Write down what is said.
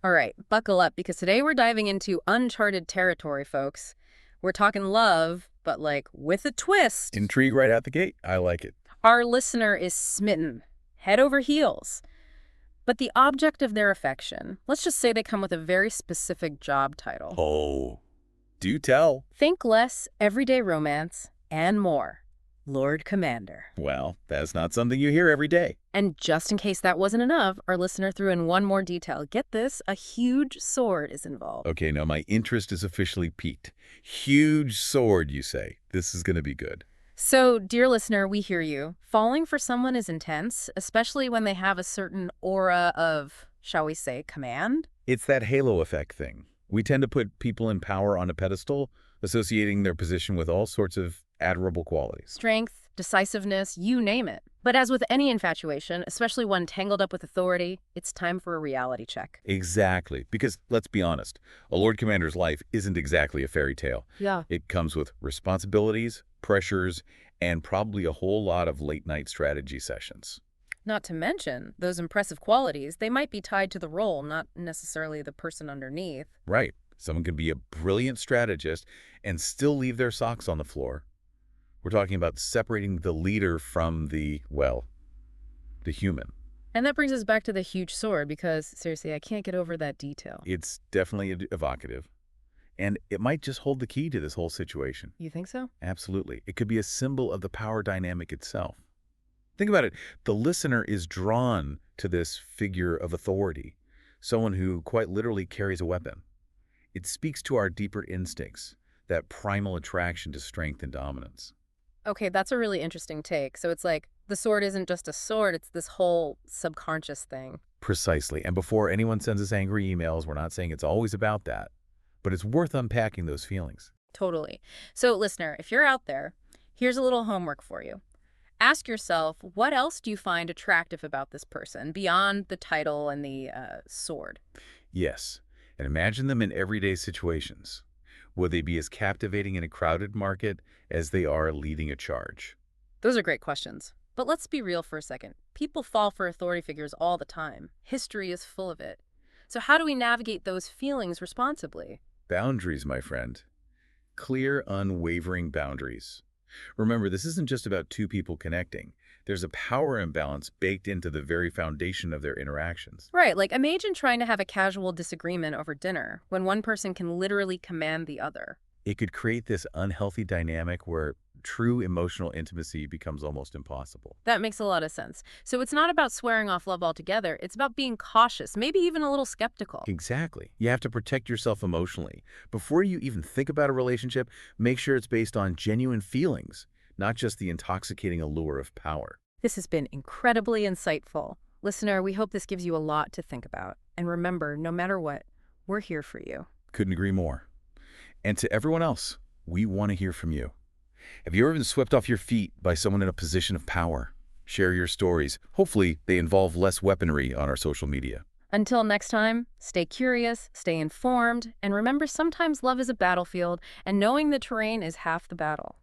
All right, buckle up because today we're diving into uncharted territory, folks. We're talking love, but like with a twist. Intrigue right out the gate. I like it. Our listener is smitten, head over heels. But the object of their affection, let's just say they come with a very specific job title. Oh, do tell. Think less everyday romance and more Lord Commander. Well, that's not something you hear every day. And just in case that wasn't enough, our listener threw in one more detail. Get this, a huge sword is involved. Okay, now my interest is officially piqued. Huge sword, you say. This is going to be good. So, dear listener, we hear you. Falling for someone is intense, especially when they have a certain aura of, shall we say, command. It's that halo effect thing. We tend to put people in power on a pedestal, associating their position with all sorts of admirable qualities. Strength, decisiveness, you name it. But as with any infatuation, especially one tangled up with authority, it's time for a reality check. Exactly. Because, let's be honest, a Lord Commander's life isn't exactly a fairy tale. Yeah. It comes with responsibilities, pressures, and probably a whole lot of late-night strategy sessions. Not to mention, those impressive qualities, they might be tied to the role, not necessarily the person underneath. Right. Someone can be a brilliant strategist and still leave their socks on the floor. We're talking about separating the leader from well, the human. And that brings us back to the huge sword because, seriously, I can't get over that detail. It's definitely evocative. And it might just hold the key to this whole situation. You think so? Absolutely. It could be a symbol of the power dynamic itself. Think about it. The listener is drawn to this figure of authority, someone who quite literally carries a weapon. It speaks to our deeper instincts, that primal attraction to strength and dominance. Okay, that's a really interesting take. So it's like the sword isn't just a sword, it's this whole subconscious thing. Precisely. And before anyone sends us angry emails, we're not saying it's always about that, but it's worth unpacking those feelings. Totally. So, listener, if you're out there, here's a little homework for you. Ask yourself, what else do you find attractive about this person beyond the title and the sword? Yes. And imagine them in everyday situations. Will they be as captivating in a crowded market as they are leading a charge? Those are great questions. But let's be real for a second. People fall for authority figures all the time. History is full of it. So how do we navigate those feelings responsibly? Boundaries, my friend. Clear, unwavering boundaries. Remember, this isn't just about two people connecting. There's a power imbalance baked into the very foundation of their interactions. Right, like imagine trying to have a casual disagreement over dinner when one person can literally command the other. It could create this unhealthy dynamic where true emotional intimacy becomes almost impossible. That makes a lot of sense. So it's not about swearing off love altogether. It's about being cautious, maybe even a little skeptical. Exactly. You have to protect yourself emotionally. Before you even think about a relationship, make sure it's based on genuine feelings, not just the intoxicating allure of power. This has been incredibly insightful. Listener, we hope this gives you a lot to think about. And remember, no matter what, we're here for you. Couldn't agree more. And to everyone else, we want to hear from you. Have you ever been swept off your feet by someone in a position of power? Share your stories. Hopefully, they involve less weaponry on our social media. Until next time, stay curious, stay informed, and remember sometimes love is a battlefield, and knowing the terrain is half the battle.